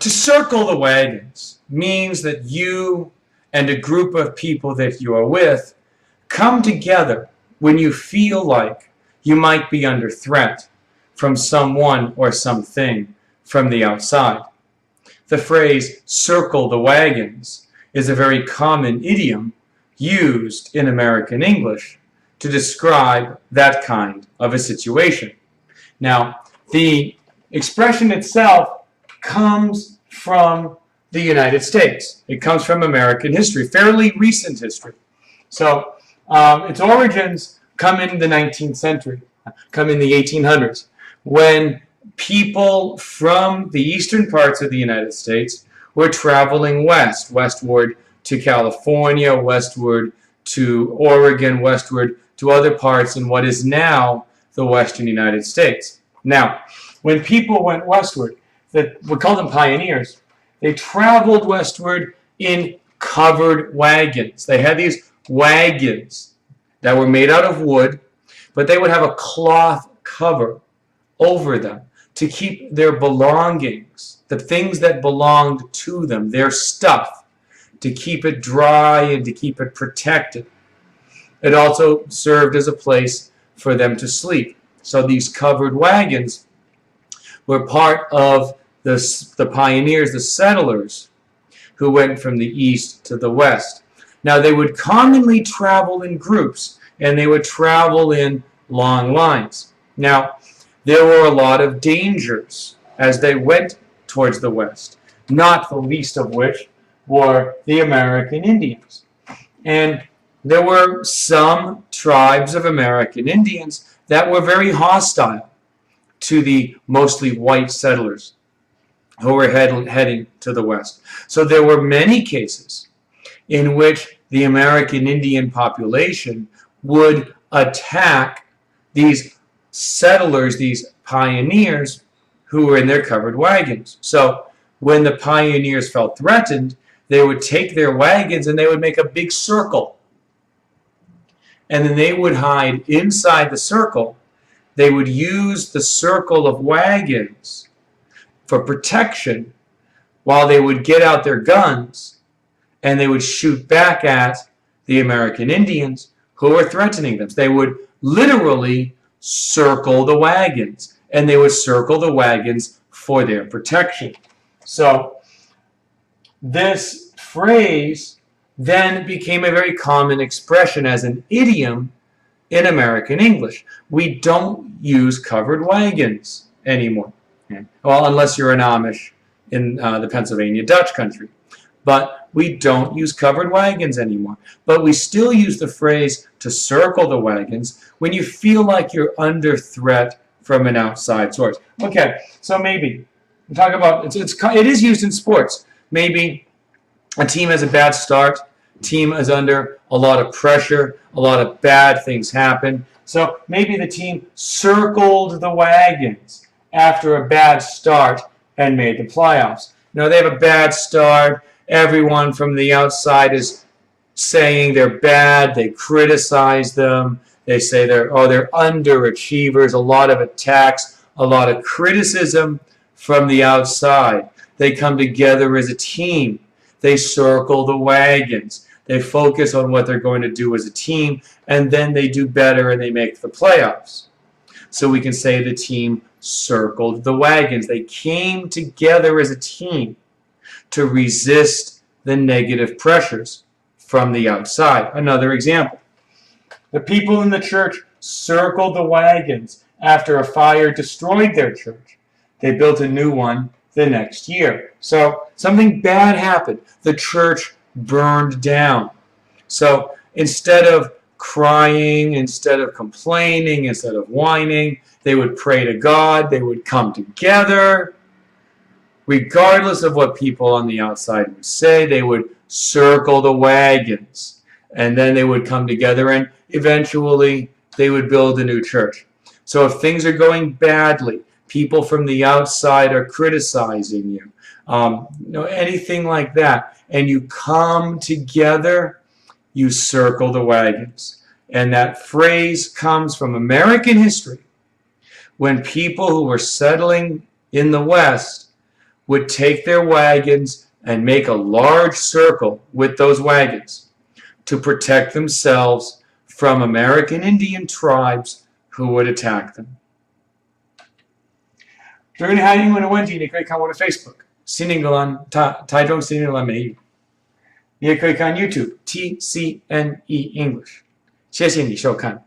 To circle the wagons means that you and a group of people that you are with come together when you feel like you might be under threat from someone or something from the outside. The phrase circle the wagons is a very common idiom used in American English to describe that kind of a situation. Now, the expression itself comes from the United States. It comes from American history, fairly recent history. So its origins come in the 19th century, come in the 1800s, when people from the eastern parts of the United States were traveling westward to California, westward to Oregon, westward to other parts in what is now the western United States. Now, when people went westward, we call them pioneers, they traveled westward in covered wagons. They had these wagons that were made out of wood, but they would have a cloth cover over them to keep their belongings, the things that belonged to them, their stuff, to keep it dry and to keep it protected. It also served as a place for them to sleep. So these covered wagons were part of the pioneers, the settlers, who went from the east to the west. Now, they would commonly travel in groups, and they would travel in long lines. Now, there were a lot of dangers as they went towards the west, not the least of which were the American Indians. And there were some tribes of American Indians that were very hostile to the mostly white settlers who were heading to the west. So there were many cases in which the American Indian population would attack these settlers, these pioneers who were in their covered wagons. So when the pioneers felt threatened, they would take their wagons and they would make a big circle. And then they would hide inside the circle. They would use the circle of wagons for protection while they would get out their guns and they would shoot back at the American Indians who were threatening them. They would literally circle the wagons, and they would circle the wagons for their protection. So this phrase then became a very common expression as an idiom in American English. We don't use covered wagons anymore. Well, unless you're an Amish in the Pennsylvania Dutch country. But we don't use covered wagons anymore. But we still use the phrase to circle the wagons when you feel like you're under threat from an outside source. Okay, so maybe we talk about it is used in sports. Maybe a team has a bad start. Team is under a lot of pressure. A lot of bad things happen. So maybe the team circled the wagons after a bad start and made the playoffs. Now they have a bad start. Everyone from the outside is saying they're bad. They criticize them. They say they're underachievers. A lot of attacks, a lot of criticism from the outside. They come together as a team. They circle the wagons. They focus on what they're going to do as a team, and then they do better and they make the playoffs. So we can say the team circled the wagons. They came together as a team to resist the negative pressures from the outside. Another example. The people in the church circled the wagons after a fire destroyed their church. They built a new one the next year. So something bad happened. The church burned down. So instead of crying, instead of complaining, instead of whining, they would pray to God. They would come together. Regardless of what people on the outside would say, they would circle the wagons. And then they would come together and eventually they would build a new church. So if things are going badly, people from the outside are criticizing you, anything like that, and you come together, you circle the wagons. And that phrase comes from American history when people who were settling in the West would take their wagons and make a large circle with those wagons to protect themselves from American Indian tribes who would attack them. 如果你还有英文的问题，你可以看我的 Facebook 新英格兰台中新英格兰美语，你也可以看 YouTube TCNE English。谢谢你收看。